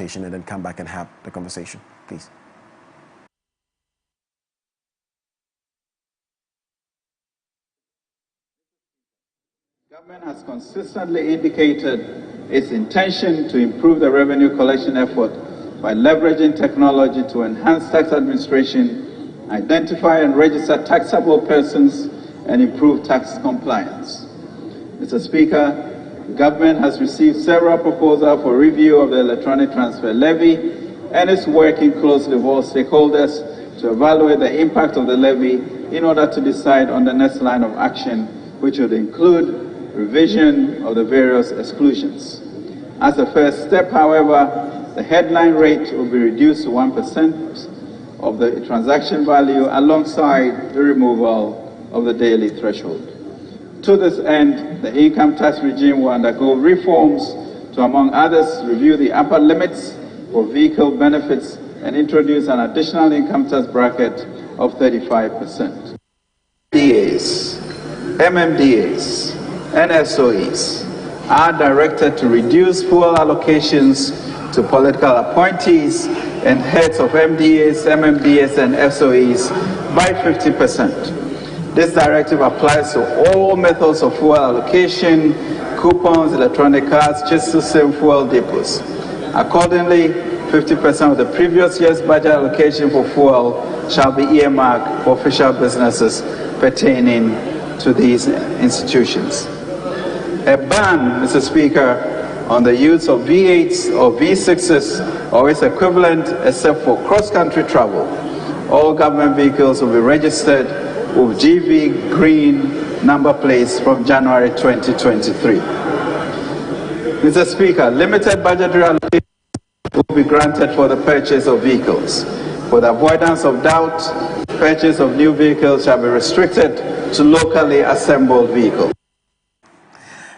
station and then come back and have the conversation, please. Government has consistently indicated its intention to improve the revenue collection effort by leveraging technology to enhance tax administration, identify and register taxable persons, and improve tax compliance. Mr. Speaker, government has received several proposals for review of the electronic transfer levy and is working closely with all stakeholders to evaluate the impact of the levy in order to decide on the next line of action, which would include revision of the various exclusions. As a first step, however, the headline rate will be reduced to 1% of the transaction value alongside the removal of the daily threshold. To this end, the income tax regime will undergo reforms to, among others, review the upper limits for vehicle benefits and introduce an additional income tax bracket of 35%. MDAs, MMDAs, and SOEs are directed to reduce fuel allocations to political appointees and heads of MDAs, MMDAs, and SOEs by 50%. This directive applies to all methods of fuel allocation, coupons, electronic cards, just the same fuel depots. Accordingly, 50% of the previous year's budget allocation for fuel shall be earmarked for official businesses pertaining to these institutions. A ban, Mr. Speaker, on the use of V8s or V6s or its equivalent except for cross-country travel. All government vehicles will be registered with GV green number plates from January 2023. Mr. Speaker, limited budgetary allocation will be granted for the purchase of vehicles. For the avoidance of doubt, purchase of new vehicles shall be restricted to locally assembled vehicles.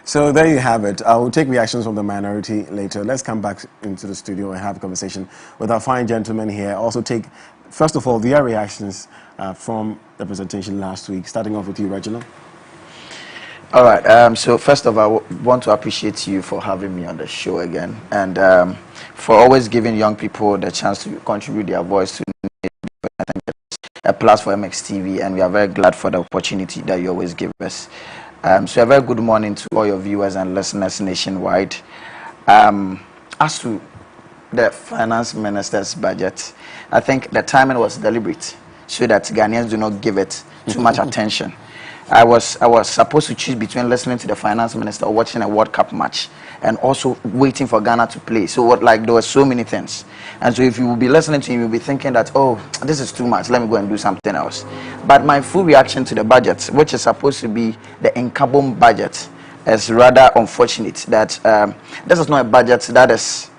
So there you have it. I will take reactions from the minority later. Let's come back into the studio and have a conversation with our fine gentlemen here. Also take, first of all, their reactions from the presentation last week. Starting off with you, Reginald. All right. So first of all, I want to appreciate you for having me on the show again, and for always giving young people the chance to contribute their voice to a plus for MXTV, and we are very glad for the opportunity that you always give us. So a very good morning to all your viewers and listeners nationwide. As to the finance minister's budget, I think the timing was deliberate so that Ghanaians do not give it too much attention. I was supposed to choose between listening to the finance minister or watching a World Cup match and also waiting for Ghana to play. So there were so many things. And so if you will be listening to him, you'll be thinking that, oh, this is too much, let me go and do something else. But my full reaction to the budget, which is supposed to be the Nkabom budget, is rather unfortunate that this is not a budget that has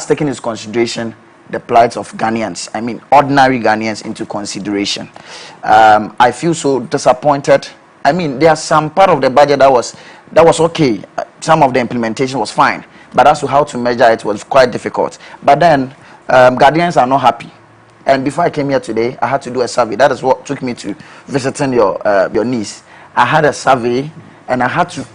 taken into consideration the plight of Ghanaians, I mean ordinary Ghanaians, into consideration. I feel so disappointed. I mean, there's some part of the budget that was okay. Some of the implementation was fine, but as to how to measure it was quite difficult. But then Ghanaians are not happy. And before I came here today, I had to do a survey. That is what took me to visiting your niece. I had a survey, and I had to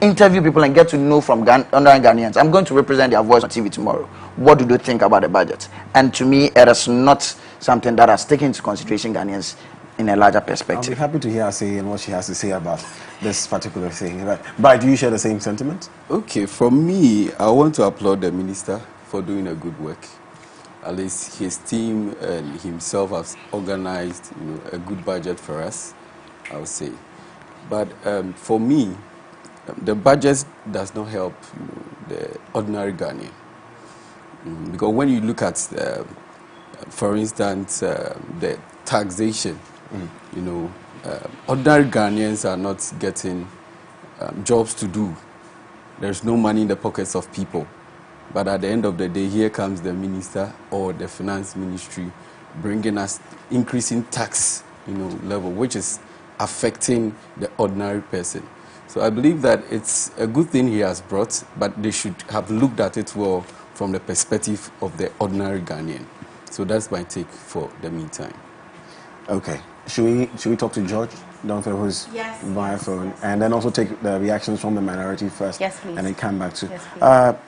interview people and get to know from ordinary Ghanaians. I'm going to represent their voice on TV tomorrow. What do they think about the budget? And to me, it is not something that has taken into consideration Ghanaians in a larger perspective. I'll be happy to hear her say and what she has to say about this particular thing. But do you share the same sentiment? Okay, for me, I want to applaud the minister for doing a good work. At least his team and himself has organized, a good budget for us, I would say. But for me, the budget does not help the ordinary Ghanaian. Because when you look at, for instance, the taxation, ordinary Ghanaians are not getting jobs to do. There's no money in the pockets of people. But at the end of the day, here comes the minister or the finance ministry bringing us increasing tax, level, which is affecting the ordinary person. So I believe that it's a good thing he has brought, but they should have looked at it well from the perspective of the ordinary Ghanaian. So that's my take for the meantime. Okay. Should we talk to George? Domfe, who's via phone, and then also take the reactions from the minority first, Yes, please. and then come back to Yes,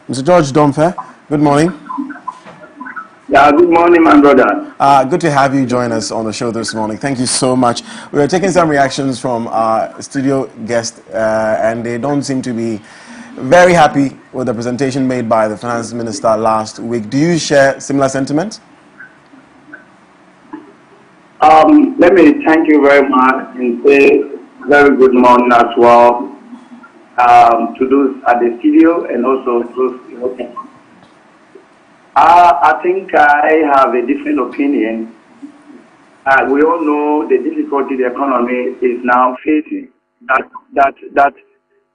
Mr. George Domfe. Good morning. Yeah, good morning, my brother. Good to have you join us on the show this morning. Thank you so much. We are taking some reactions from our studio guest, and they don't seem to be very happy with the presentation made by the finance minister last week. Do you share similar sentiments? Let me thank you very much and say very good morning as well to those at the studio and also those listening. I think I have a different opinion. We all know the difficulty the economy is now facing. That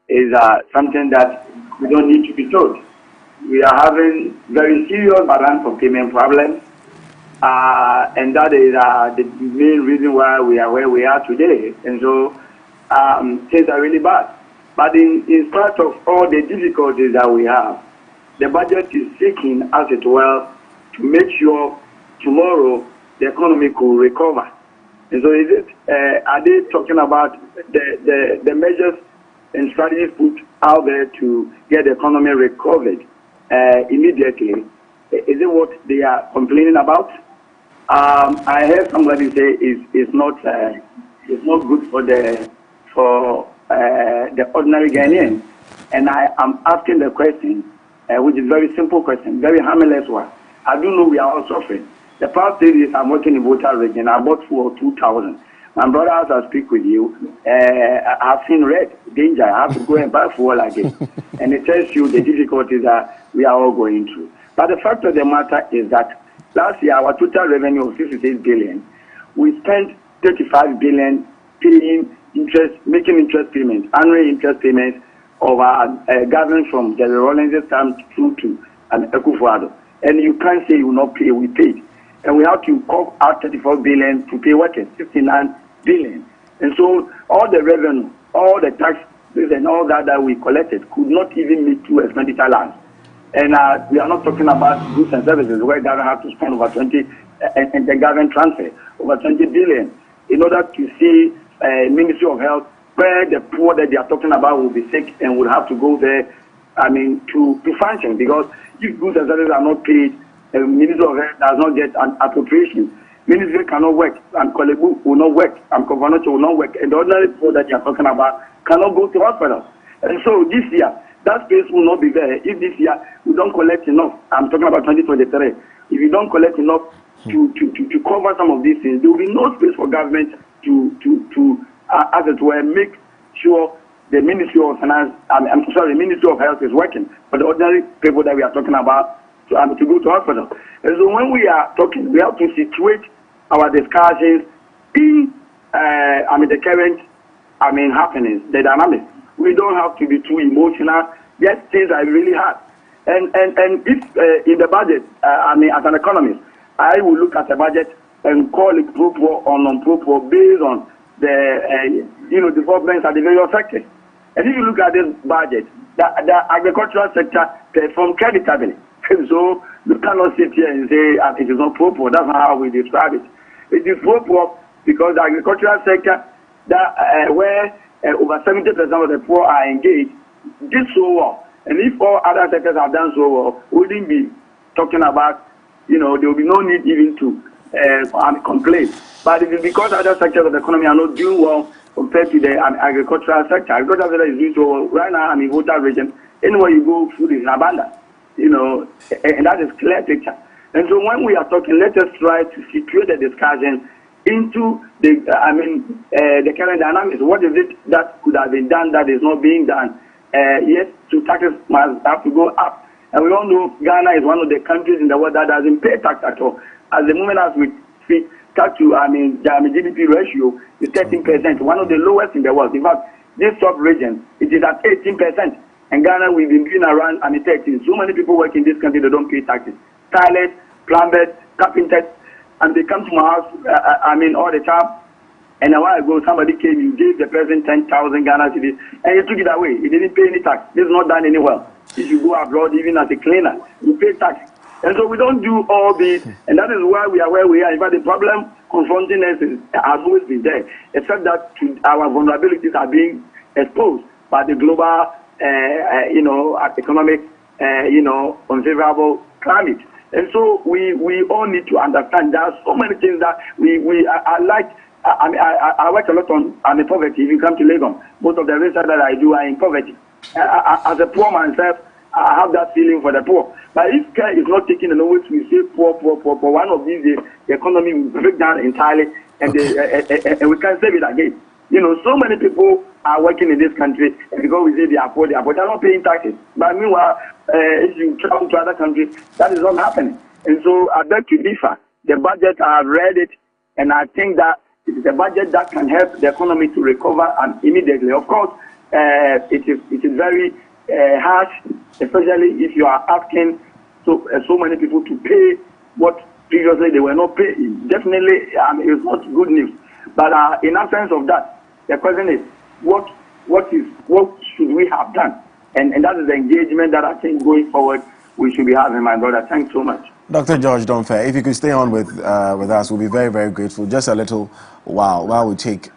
is something that we don't need to be told. We are having very serious balance of payment problems, and that is the main reason why we are where we are today. And so things are really bad. But in spite of all the difficulties that we have, the budget is seeking, as it were, to make sure tomorrow the economy could recover. And so are they talking about the measures and strategies put out there to get the economy recovered immediately? Is it what they are complaining about? I heard somebody say it's not good for the ordinary Ghanaian, and I am asking the question, which is a very simple question, very harmless one. I do know we are all suffering. The past 3 days I'm working in Volta region. I bought fuel 2,000. My brother, as I speak with you, I've seen red danger. I have to go and buy fuel again, and it tells you the difficulties that we are all going through. But the fact of the matter is that last year, our total revenue of 66 billion, we spent 35 billion paying interest, making interest payments, annual interest payments of our government from the Rawlings time through to Ekufuado. And you can't say you will not pay, we paid. And we have to cut out 34 billion to pay workers, 59 billion. And so all the revenue, all the taxes and all that we collected could not even meet two expenditure lines. And we are not talking about goods and services where government have to spend over 20, and the government transfer over 20 billion in order to see Ministry of Health where the poor that they are talking about will be sick and will have to go there, to function. Because if goods and services are not paid, the Ministry of Health does not get an appropriation. Ministry cannot work, and Kolebu will not work, and Governor will not work, and the ordinary people that you are talking about cannot go to hospital. And so this year, that space will not be there. If this year we don't collect enough, I'm talking about 2023, if you don't collect enough to cover some of these things, there will be no space for government to as it were, make sure the Ministry of Finance, Ministry of Health is working for the ordinary people that we are talking about to go to hospital. And so when we are talking, we have to situate our discussions in the current happenings, the dynamics. We don't have to be too emotional. Yes, things are really hard. And if in the budget, as an economist, I will look at the budget and call it pro-poor or non-pro-poor based on the developments at the various sectors. And if you look at this budget, the agricultural sector performed creditably. So you cannot sit here and say it is not pro-poor. That's not how we describe it. It is pro-poor because the agricultural sector, where over 70% of the poor are engaged, did so well. And if all other sectors have done so well, we wouldn't be talking about, there will be no need even to complain. But it is because other sectors of the economy are not doing well compared to the agricultural sector. Agricultural sector is doing so well. Right now, I'm in Volta region. Anywhere you go, food is in abundance. And that is clear picture. And so when we are talking, let us try to situate the discussion into the current dynamics. What is it that could have been done that is not being done? Yes, so taxes must have to go up. And we all know Ghana is one of the countries in the world that doesn't pay tax at all. At the moment as we speak, tax to the GDP ratio is 13%, one of the lowest in the world. In fact, this sub-region, it is at 18%. And Ghana, we've been doing around 13. So many people work in this country, they don't pay taxes. Stylers, plumbers, carpenters, and they come to my house, all the time. And a while ago, somebody came, you gave the person 10,000 Ghana cedis, and you took it away. He didn't pay any tax. This is not done anywhere. If you go abroad, even as a cleaner, you pay tax. And so we don't do all this, and that is why we are where we are. In fact, the problem confronting us has always been there, except that our vulnerabilities are being exposed by the global, economic, unfavorable climate. And so we all need to understand there are so many things that I like. I work a lot on poverty. If you come to Lagos, most of the research that I do are in poverty. As a poor myself, I have that feeling for the poor. But if care is not taken and always we say poor, one of these days the economy will break down entirely and we can't save it again. So many people are working in this country and because we say they are poor, they're not paying taxes. But meanwhile, if you travel to other countries, that is not happening. And so I beg to differ. The budget, I have read it, and I think that it is a budget that can help the economy to recover and immediately. Of course, it is very harsh, especially if you are asking so many people to pay what previously they were not paying. Definitely, it's not good news. But in absence of that, the question is, what should we have done? And that is the engagement that I think going forward we should be having, my brother. Thanks so much. Dr. George Donfair, if you could stay on with us, we'll be very, very grateful. Just a little while we take...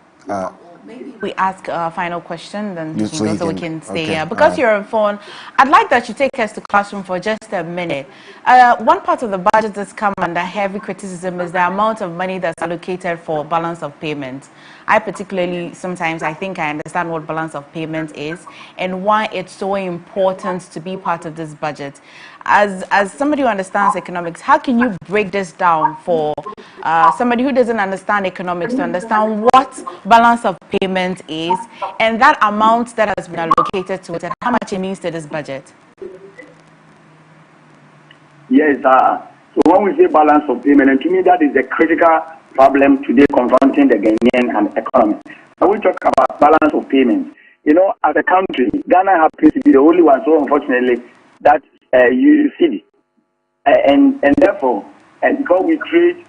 Maybe we ask a final question, then we can stay here. Okay, Because you're on phone, I'd like that you take us to classroom for just a minute. One part of the budget that's come under heavy criticism is the amount of money that's allocated for balance of payment. I particularly, sometimes I think I understand what balance of payment is and why it's so important to be part of this budget. As somebody who understands economics, how can you break this down for somebody who doesn't understand economics to understand what balance of payment is and that amount that has been allocated to it and how much it means to this budget? Yes, so when we say balance of payment, and to me that is a critical problem today confronting the Ghanaian economy. When we talk about balance of payment, as a country, Ghana happens to be the only one, so unfortunately, that use cedi. And therefore, because we trade,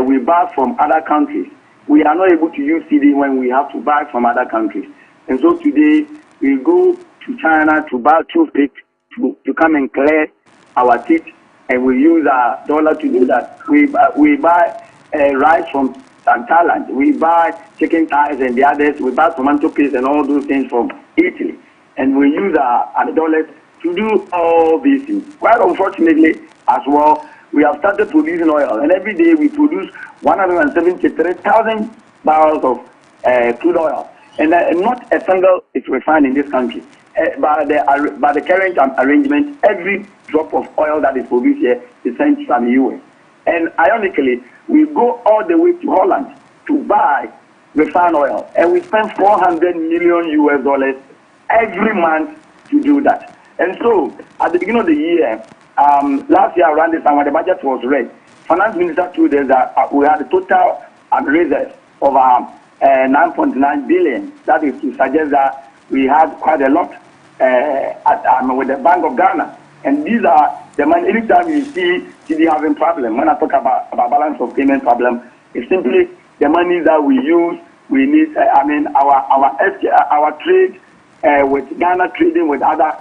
we buy from other countries. We are not able to use cedi when we have to buy from other countries. And so today, we go to China to buy toothpick to come and clear our teeth, and we use our dollar to do that. We buy rice from Thailand. We buy chicken thighs and the others. We buy tomato paste and all those things from Italy. And we use our dollars to do all these things. Quite unfortunately, as well, we have started producing oil, and every day we produce 173,000 barrels of crude oil, and not a single is refined in this country. By the current arrangement, every drop of oil that is produced here is sent from the US. And ironically, we go all the way to Holland to buy refined oil, and we spend $400 million every month to do that. And so, at the beginning of the year, last year around this time when the budget was read, Finance Minister told us that we had a total reserve of 9.9 billion. That is to suggest that we had quite a lot with the Bank of Ghana. And these are the money. Anytime you see TD having problem, when I talk about balance of payment problem, it's simply the money that we use. We need, our trade with Ghana trading with other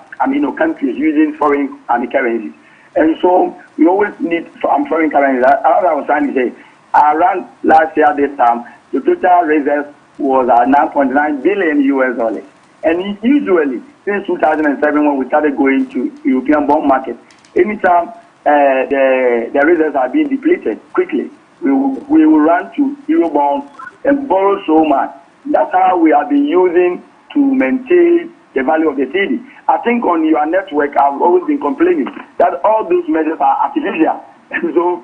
countries using foreign currencies. And so we always need foreign currencies. As I was trying to say, around last year this time, the total reserve was $9.9 billion. And usually, since 2007, when we started going to European bond market, anytime the reserves are being depleted quickly, we will run to Euro bonds and borrow so much. That's how we have been using to maintain the value of the cedi. I think on your network, I've always been complaining that all those measures are artificial. And so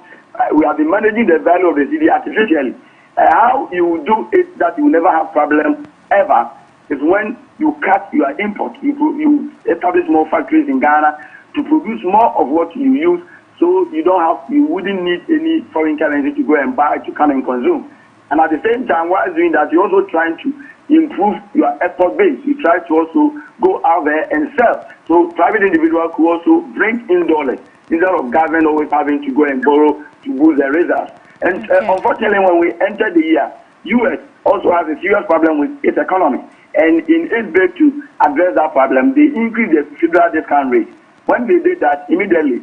we have been managing the value of the cedi artificially. How you do it that you never have problem ever is when you cut your import. You establish more factories in Ghana to produce more of what you use, so you wouldn't need any foreign currency to go and buy to come and consume. And at the same time, while doing that, you're also trying to improve your export base. You try to also go out there and sell. So private individuals could also bring in dollars instead of government always having to go and borrow to boost their reserves. And unfortunately, when we enter the year, U.S. also has a serious problem with its economy. And in its bid to address that problem, they increased the federal discount rate. When they did that, immediately,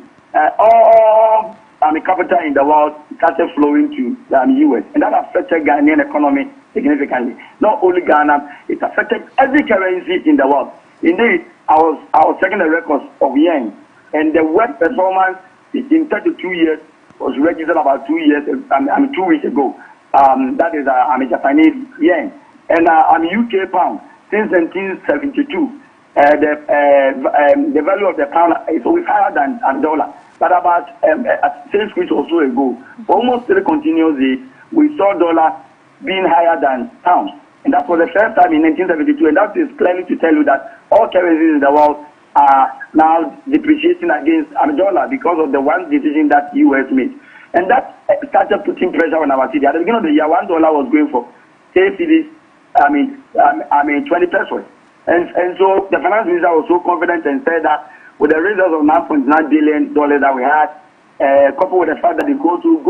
all capital in the world started flowing to the US, and that affected Ghanaian economy significantly. Not only Ghana, it affected every currency in the world. Indeed, I was checking the records of yen, and the worst performance in 32 years was registered about 2 years, 2 weeks ago. That is Japanese yen, and UK pound since 1972. The value of the pound is always higher than dollar. But about 6 weeks or so ago, almost 3 continuous days, we saw dollar being higher than pounds. And that was the first time in 1972. And that is clearly to tell you that all currencies in the world are now depreciating against dollar because of the one decision that US made. And that started putting pressure on our city. At the beginning of the year, $1 was going for 10 cities, 20 pesos. And so the finance minister was so confident and said that with the results of $9.9 billion that we had, coupled with the fact that they go to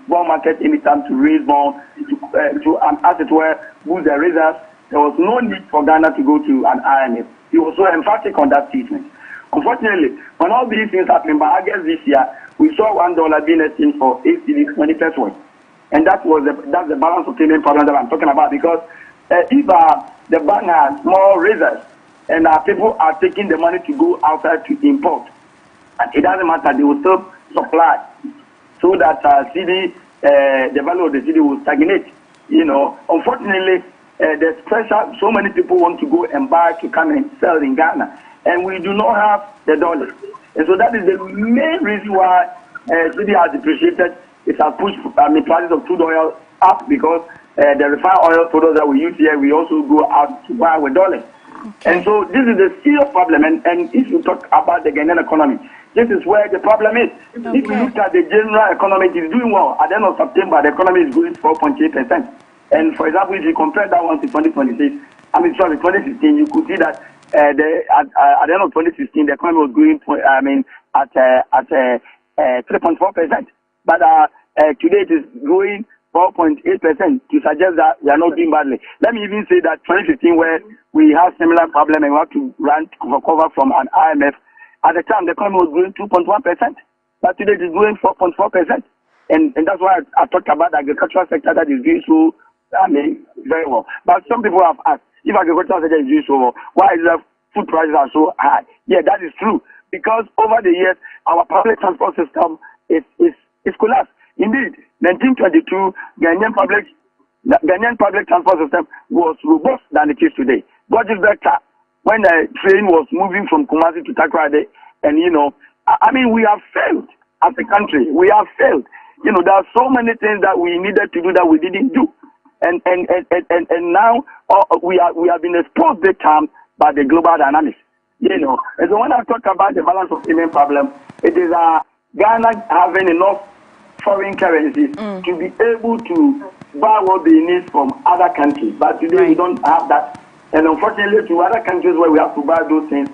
bond market anytime to raise bonds, to as it were, boost the results, there was no need for Ghana to go to an IMF. He was so emphatic on that statement. Unfortunately, when all these things happened, by August this year, we saw $1 being exchanged for 8 cedis, 20 pesos. And that's the balance of payment problem that I'm talking about, because if the bank has more reserves and people are taking the money to go outside to import, and it doesn't matter, they will still supply so that the value of the city will stagnate. Unfortunately, there's pressure. So many people want to go and buy to come and sell in Ghana, and we do not have the dollars. And so that is the main reason why city has depreciated. It has pushed prices of crude oil up, because the refined oil products that we use here, we also go out to buy with dollars. Okay. And so this is a serious problem. And if you talk about the Ghanaian economy, this is where the problem is. Okay. If you look at the general economy, it is doing well. At the end of September, the economy is growing 4.8%. And for example, if you compare that one to 2016, you could see that at the end of 2016, the economy was growing at 3.4%. But today it is growing 4.8% to suggest that we are not doing badly. Let me even say that 2015, where we have similar problem and we have to run for cover from an IMF, at the time the economy was growing 2.1%, but today it is growing 4.4%. And that's why I talked about the agricultural sector that is doing so very well. But some people have asked, if agricultural sector is doing so well, why is the food prices are so high? Yeah, that is true. Because over the years, our public transport system is collapsed. Indeed, 1922, Ghanaian public transport system was robust than it is today. But it's better when the train was moving from Kumasi to Takoradi, and we have failed as a country. We have failed. There are so many things that we needed to do that we didn't do, and now we have been exposed big time by the global dynamics. And so when I talk about the balance of payment problem, it is Ghana having enough foreign currencies to be able to buy what they need from other countries. But today we don't have that. And unfortunately, to other countries where we have to buy those things,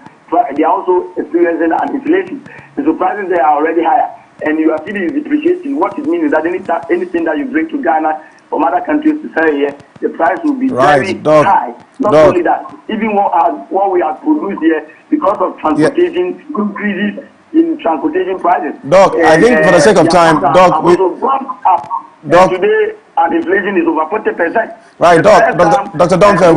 they are also experiencing an inflation. The prices there are already higher. And your city is depreciating. What it means is that anything that you bring to Ghana from other countries to sell here, the price will be very high. Not only that, even what we have produced here, because of transportation increases in transportation prices. Doc, I think for the sake of time, Doc, today inflation is over 40%. Right, Dr. Domfe,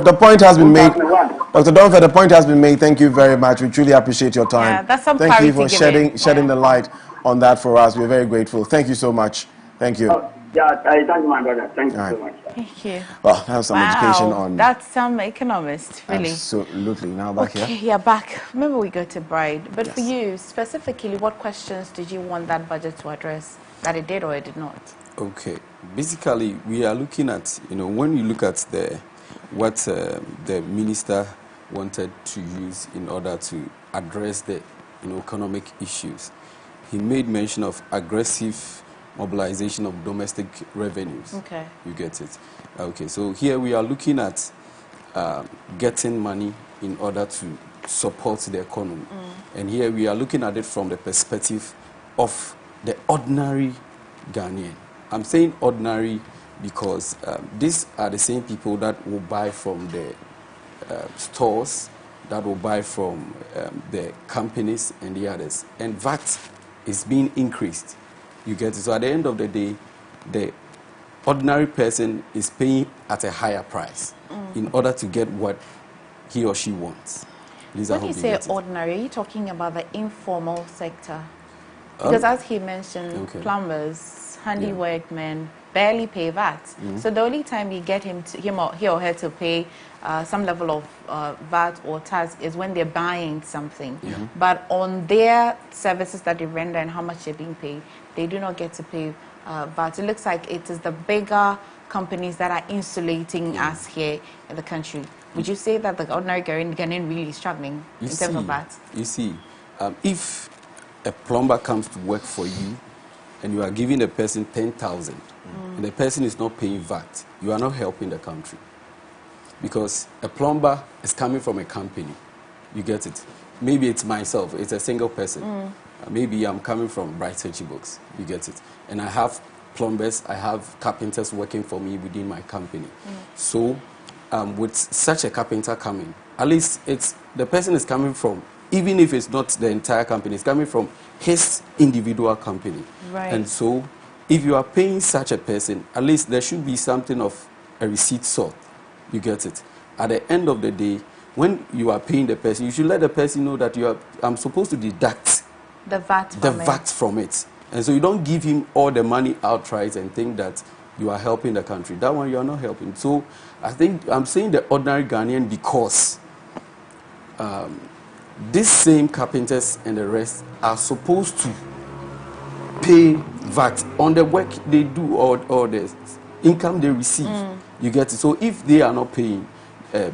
the point has been made. Dr. Domfe, the point has been made. Thank you very much. We truly appreciate your time. Yeah, that's some Thank you for shedding the light on that for us. We're very grateful. Thank you so much. Thank you. Thank you, my brother. Thank you so much. Thank you. Well, that was some education on. That's some economist, really. Absolutely. Now back here. Yeah, back. Remember, we go to Bride. But Yes. for you specifically, what questions did you want that budget to address that it did or it did not? Okay. Basically, we are looking at, when you look at what the minister wanted to use in order to address the economic issues, he made mention of aggressive mobilization of domestic revenues. Okay. You get it? Okay, so here we are looking at getting money in order to support the economy. And here we are looking at it from the perspective of the ordinary Ghanaian. I'm saying ordinary because these are the same people that will buy from the stores, that will buy from the companies and the others. And VAT is being increased. You get it? So at the end of the day, the ordinary person is paying at a higher price in order to get what he or she wants. When you say ordinary, are you talking about the informal sector? Because as he mentioned, plumbers, handy workmen barely pay VAT. So the only time you get he or her to pay some level of VAT or tax is when they're buying something. But on their services that they render and how much they're being paid, they do not get to pay VAT. It looks like it is the bigger companies that are insulating us here in the country. Would you say that the ordinary Ghanaian really is struggling in terms of that? You see, if a plumber comes to work for you and you are giving the person 10,000 and the person is not paying VAT, you are not helping the country. Because a plumber is coming from a company. You get it? Maybe it's myself, it's a single person. Maybe I'm coming from Bright Searchy Books. You get it? And I have plumbers, I have carpenters working for me within my company. So with such a carpenter coming, at least it's the person is coming from, even if it's not the entire company, it's coming from his individual company. Right. And so if you are paying such a person, at least there should be something of a receipt sort. You get it? At the end of the day, when you are paying the person, you should let the person know that I'm supposed to deduct the VAT from it. And so you don't give him all the money outright and think that you are helping the country. That one you are not helping. So I think I'm saying the ordinary Ghanaian because these same carpenters and the rest are supposed to pay VAT on the work they do or the income they receive. You get it? So if they are not paying,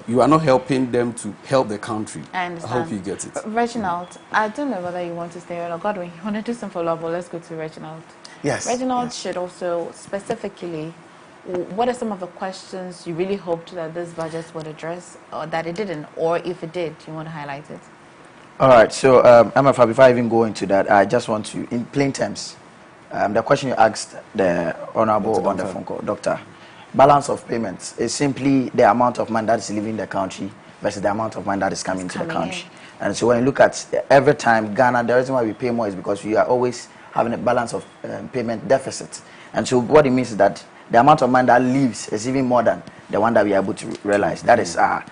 you are not helping them to help the country. I understand. I hope you get it. Reginald, I don't know whether you want to stay or Godwin, you want to do some follow-up, but let's go to Reginald. Yes. Reginald should also specifically, what are some of the questions you really hoped that this budget would address or that it didn't, or if it did, you want to highlight it? All right, so MFA, before I even go into that, I just want to, in plain terms, the question you asked the Honorable on the phone call, Doctor, balance of payments is simply the amount of money that is leaving the country versus the amount of money that is coming to the country. And so when you look at every time Ghana, the reason why we pay more is because we are always having a balance of payment deficit. And so what it means is that the amount of money that leaves is even more than the one that we are able to realize. That is our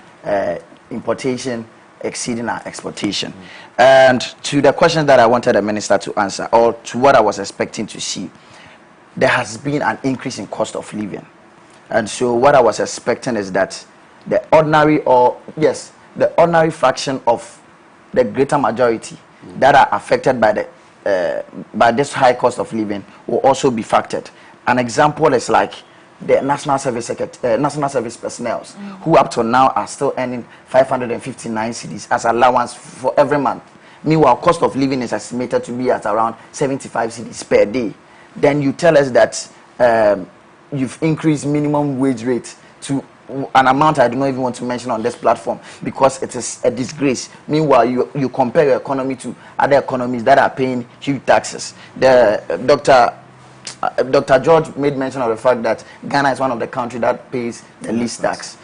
importation exceeding our exportation. And to the question that I wanted the minister to answer, or to what I was expecting to see, there has been an increase in cost of living. And so what I was expecting is that the ordinary fraction of the greater majority that are affected by by this high cost of living will also be factored. An example is like the national service personnel who up to now are still earning 559 cedis as allowance for every month. Meanwhile, cost of living is estimated to be at around 75 cedis per day. Then you tell us that you've increased minimum wage rate to an amount I do not even want to mention on this platform because it is a disgrace. Meanwhile, you compare your economy to other economies that are paying huge taxes. Dr. George made mention of the fact that Ghana is one of the countries that pays the least tax.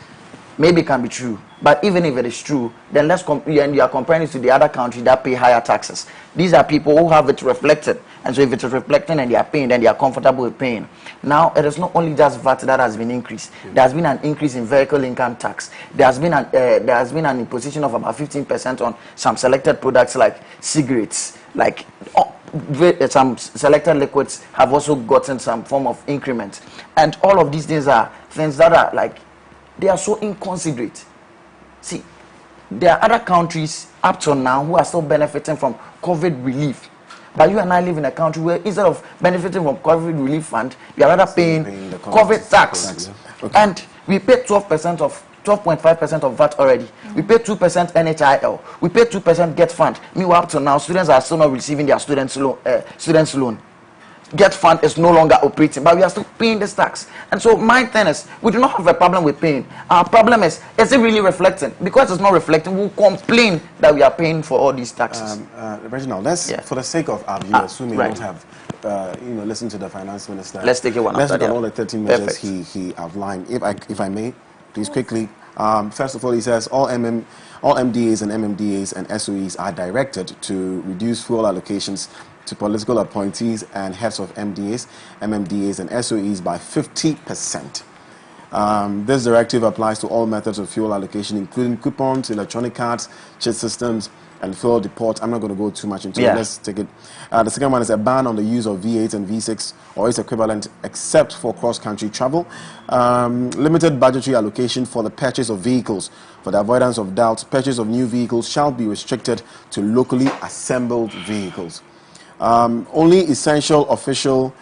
Maybe it can be true, but even if it is true, then and you are comparing it to the other countries that pay higher taxes. These are people who have it reflected, and so if it is reflecting and they are paying, then they are comfortable with paying. Now, it is not only just VAT that has been increased. There has been an increase in vehicle income tax. There has been an imposition of about 15% on some selected products like cigarettes, like some selected liquids have also gotten some form of increment. And all of these things are things that are like, they are so inconsiderate. See, there are other countries up to now who are still benefiting from COVID relief. But you and I live in a country where instead of benefiting from COVID relief fund, we are rather paying the COVID tax. Okay. And we pay 12.5% of VAT already. We pay 2% NHIL. We pay 2% Get Fund. Meanwhile, up to now, students are still not receiving their students' loan. Get Fund is no longer operating, but we are still paying this tax. And so my thing is, we do not have a problem with paying. Our problem is it really reflecting? Because it's not reflecting, we'll complain that we are paying for all these taxes. Reginald, for the sake of our viewers who may not have listened to the finance minister, let's take it one after the other. All the 13 measures he outlined. If I may, please quickly. First of all, he says all All MDAs and MMDAs and SOEs are directed to reduce fuel allocations to political appointees and heads of MDAs, MMDAs, and SOEs by 50%. This directive applies to all methods of fuel allocation, including coupons, electronic cards, chip systems, and fuel depots. I'm not going to go too much into it. Let's take it. The second one is a ban on the use of V8 and V6 or its equivalent except for cross-country travel. Limited budgetary allocation for the purchase of vehicles. For the avoidance of doubt, purchase of new vehicles shall be restricted to locally assembled vehicles. Only essential official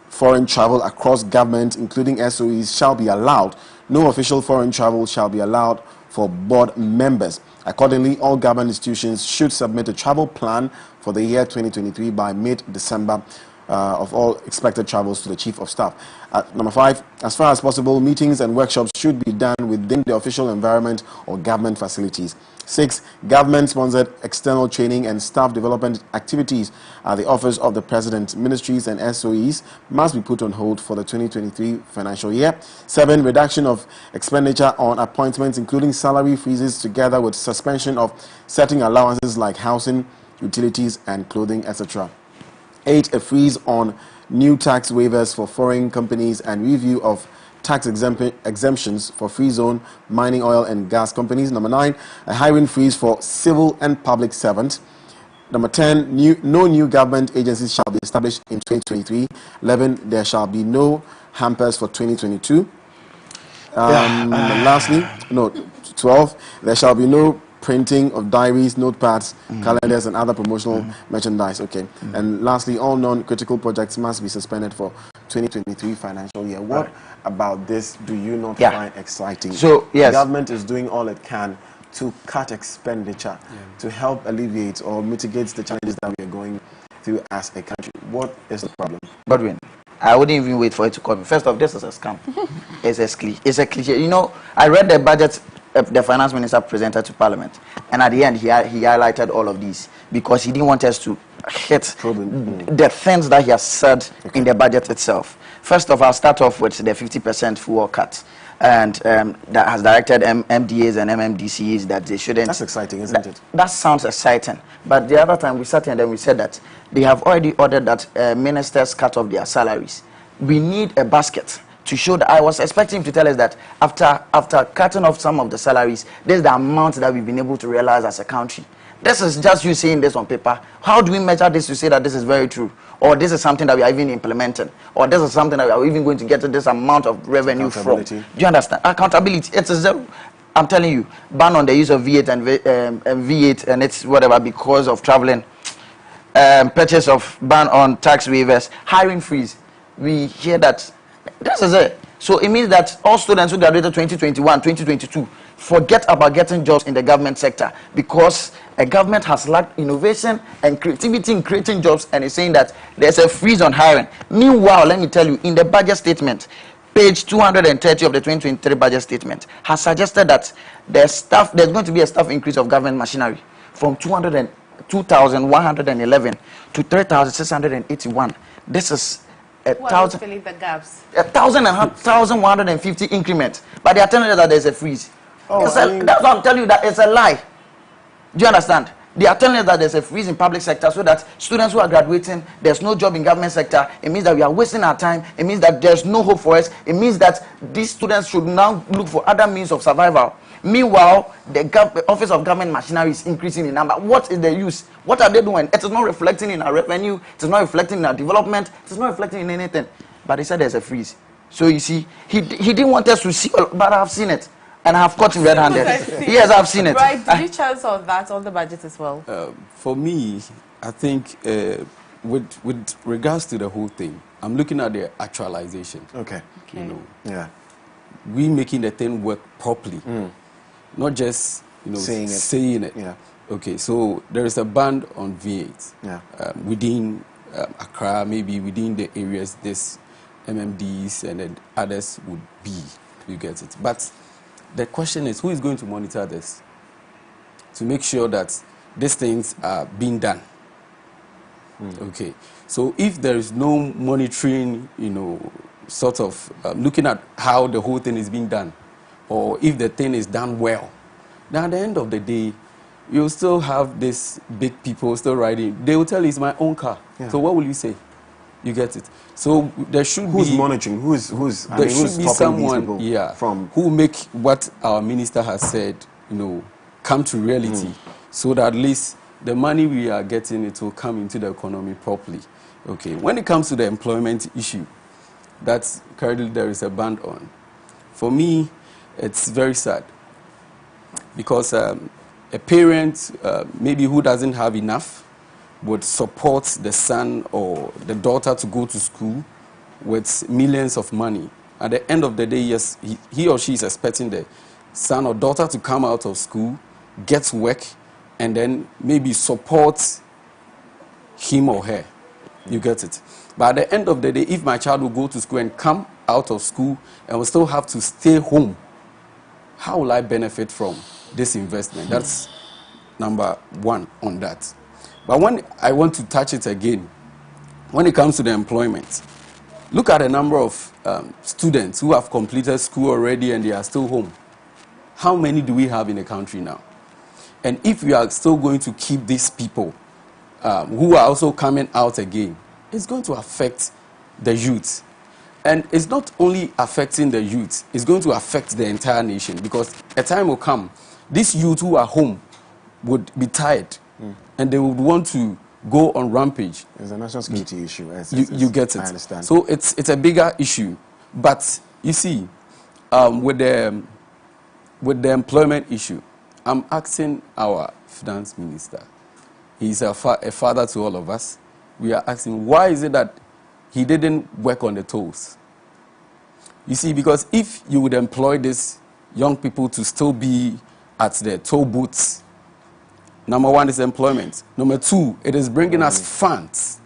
foreign travel across government, including SOEs, shall be allowed. No official foreign travel shall be allowed for board members. Accordingly, all government institutions should submit a travel plan for the year 2023 by mid-December of all expected travels to the Chief of Staff. Number 5, as far as possible, meetings and workshops should be done within the official environment or government facilities. 6, government-sponsored external training and staff development activities at the Office of the President, ministries and SOEs must be put on hold for the 2023 financial year. 7, reduction of expenditure on appointments, including salary freezes, together with suspension of certain allowances like housing, utilities, and clothing, etc. 8, a freeze on new tax waivers for foreign companies and review of tax exemptions for free zone mining, oil and gas companies. Number 9, a hiring freeze for civil and public servants. Number 10, no new government agencies shall be established in 2023. 11, there shall be no hampers for 2022. Lastly, 12, there shall be no printing of diaries, notepads, calendars, and other promotional merchandise. Okay. And lastly, all non-critical projects must be suspended for 2023 financial year. What about this do you not find exciting? So, yes. The government is doing all it can to cut expenditure, to help alleviate or mitigate the challenges that we are going through as a country. What is the problem? Godwin, I wouldn't even wait for it to come. First off, this is a scam. It's a cliche. You know, I read the budget the finance minister presented to Parliament, and at the end he highlighted all of these because he didn't want us to hit the things that he has said in the budget itself. First of all, I'll start off with the 50% fuel cut, and that has directed MDAs and MMDCs that they shouldn't. That's exciting, isn't it? That sounds exciting, but the other time we sat and then we said that they have already ordered that ministers cut off their salaries. We need a basket to show that. I was expecting him to tell us that after cutting off some of the salaries, this is the amount that we've been able to realize as a country. This is just you saying this on paper. How do we measure this to say that this is very true? Or this is something that we are even implementing? Or this is something that we are even going to get this amount of revenue from? Do you understand? Accountability, it's a zero. I'm telling you, ban on the use of V8 and V8 and it's whatever because of traveling. Purchase of ban on tax waivers, hiring freeze. We hear that. This is it. So it means that all students who graduated 2021, 2022 forget about getting jobs in the government sector because a government has lacked innovation and creativity in creating jobs and is saying that there's a freeze on hiring. Meanwhile, let me tell you, in the budget statement, page 230 of the 2023 budget statement has suggested that there's going to be a staff increase of government machinery from 2,111 to 3,681. This is filling the gaps. 1,150 increment, but they are telling us that there's a freeze. That's what I'm telling you, that it's a lie. Do you understand? They are telling us that there's a freeze in public sector so that students who are graduating, there's no job in government sector. It means that we are wasting our time. It means that there's no hope for us. It means that these students should now look for other means of survival. Meanwhile, the Office of Government Machinery is increasing in number. What is the use? What are they doing? It is not reflecting in our revenue. It is not reflecting in our development. It is not reflecting in anything. But they said there's a freeze. So you see, he didn't want us to see, but I've seen it. And I have caught him red-handed. Yes, I've seen it. Right, did you chance on that, on the budget as well? For me, I think with regards to the whole thing, I'm looking at the actualization. Okay. You know, yeah, we making the thing work properly, not just saying it. Yeah. Okay, so there is a ban on V8. Yeah. Within Accra, maybe within the areas this MMDs and then others would be. You get it, but the question is, who is going to monitor this to make sure that these things are being done? Okay, so if there is no monitoring, sort of looking at how the whole thing is being done, or if the thing is done well, Now, at the end of the day, you'll still have these big people still riding. They will tell you, it's my own car. Yeah. So what will you say? You get it. So there should Who's be monitoring? Who's there should who's be stopping these someone, people yeah, from who make what our minister has said, come to reality, so that at least the money we are getting, it will come into the economy properly. Okay. When it comes to the employment issue, that's currently there is a ban on. For me, it's very sad because a parent, maybe who doesn't have enough, would support the son or the daughter to go to school with millions of money. At the end of the day, yes, he or she is expecting the son or daughter to come out of school, get work, and then maybe support him or her. You get it? But at the end of the day, if my child will go to school and come out of school and will still have to stay home, how will I benefit from this investment? That's number one on that. But when I want to touch it again, when it comes to the employment, look at the number of students who have completed school already and they are still home. How many do we have in the country now? And if we are still going to keep these people who are also coming out again, it's going to affect the youth. And it's not only affecting the youth, it's going to affect the entire nation, because a time will come, these youth who are home would be tired and they would want to go on rampage. It's a national security issue. You get it. I understand. So it's a bigger issue. But you see, with the employment issue, I'm asking our finance minister. He's a father to all of us. We are asking, why is it that he didn't work on the tolls? You see, because if you would employ these young people to still be at the toll booths, number one is employment. Number two, it is bringing us funds.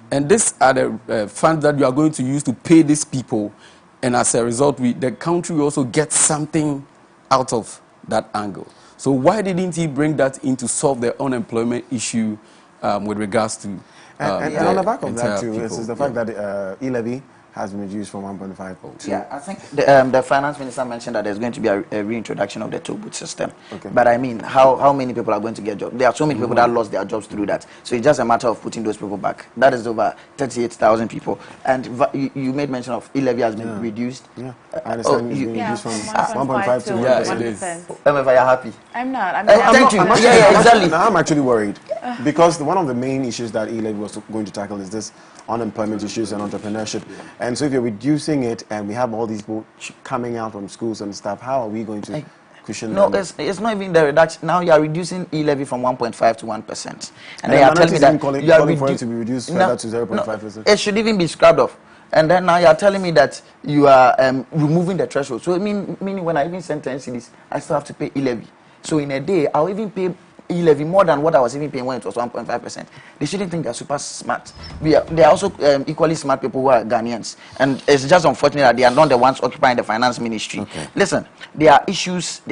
And these are the funds that you are going to use to pay these people. And as a result, the country will also get something out of that angle. So why didn't he bring that in to solve the unemployment issue with regards to and on the back of that too, people? is the fact that e-levy has been reduced from 1.5 to... Yeah, I think the finance minister mentioned that there's going to be a reintroduction of the toll booth system. Okay. But I mean, how many people are going to get jobs? There are so many people that lost their jobs through that. So it's just a matter of putting those people back. That is over 38,000 people. And you made mention of e-levy has been reduced. Yeah, I understand it's been reduced from 1.5 to 1%. Yeah, it is. MF, are you happy? I'm not. Thank you. Exactly. I'm actually worried because one of the main issues that e-levy was going to tackle is this unemployment issues and entrepreneurship. And so if you're reducing it and we have all these people coming out from schools and stuff, how are we going to cushion them? No, it's not even the reduction. Now you are reducing e-levy from 1.5 to 1%. And they are telling me that calling for it to be reduced further to 0.5%. It should even be scrubbed off. And then now you are telling me that you are removing the threshold. So meaning when I even send 10 cedis, I still have to pay e-levy. So in a day, I'll even pay e-levy more than what I was even paying when it was 1.5%. They shouldn't think they're super smart. They are also equally smart people who are Ghanaians. And it's just unfortunate that they are not the ones occupying the finance ministry. Okay. Listen, there are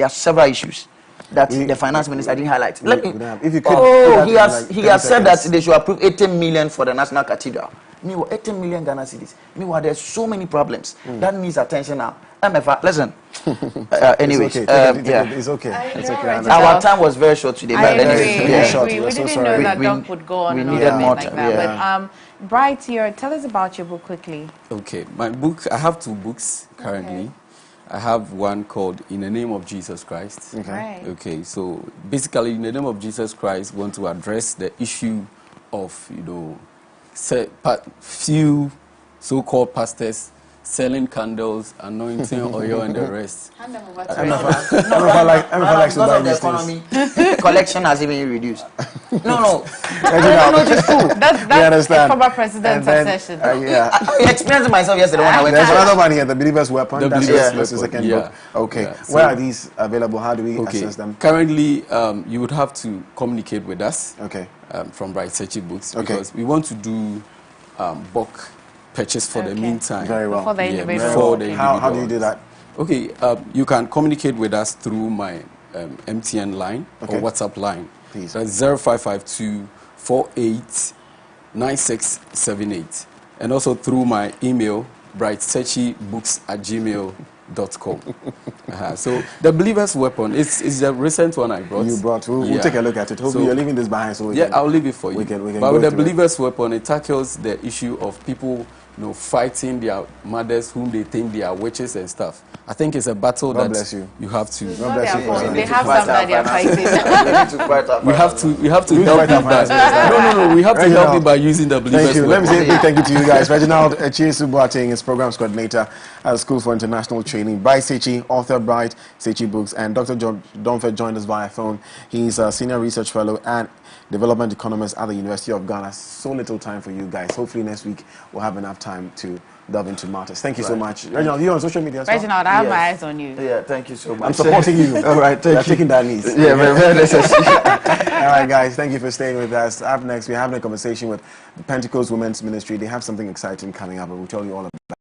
several issues that the finance minister didn't highlight. If you could, he has said that they should approve 80 million for the National Cathedral. Meanwhile, 80 million Ghana cedis. Meanwhile, there's so many problems. That needs attention now. MFA, listen. Anyways, it's okay. It's okay. Our time was very short today. I But agree. We didn't know that Dump would go on we and needed on more like time. that. But Bright here, tell us about your book quickly. Okay, my book, I have two books currently. Okay. I have one called In the Name of Jesus Christ. Okay. Right. Okay, so basically, In the Name of Jesus Christ, want to address the issue of, few so-called pastors selling candles, anointing oil, and the rest. Hand them over to because of the economy, collection has even reduced. No, it's true. That's former president's obsession. I experienced myself yesterday when I went. There's another one here, The Believer's Weapon. That's the second book. Okay, Yeah. Where are these available? How do we access them? Currently, you would have to communicate with us. Okay. From Bright Searchy Books, because we want to do bulk purchase for the meantime. Very well. Before the individual. How do you do that? Okay, you can communicate with us through my MTN line or WhatsApp line. Please. That's 0552 48 9678. And also through my email, brightsearchybooks@gmail.com. So the believer's weapon is the recent one I brought. You brought. We'll take a look at it. Hopefully you're leaving this behind, so I'll leave it for you. We can but with the through believer's weapon, it tackles the issue of people, fighting their mothers whom they think they are witches and stuff. I think it's a battle God that bless you. You have to. God bless you. They have some that they are fighting. We have to help you by no. We have to help you by using the believer's weapon. Let me say a big thank you to you guys. Reginald Chiesu Boateng is Programs Coordinator at the School for International Training. Bryce Sechi, author, Bright Sechi Books, and Dr. John Donford joined us via phone. He's a Senior Research Fellow and Development Economist at the University of Ghana. So little time for you guys. Hopefully next week we'll have enough time to delve into matters. Thank you so much. Reginald, you on social media as well? Reginald, I have my eyes on you. Yeah, thank you so much. I'm supporting you. All right, thank you. Taking that knees. Yeah, very necessary. All right, guys, thank you for staying with us. Up next, we're having a conversation with the Pentecost Women's Ministry. They have something exciting coming up, and we'll tell you all about it.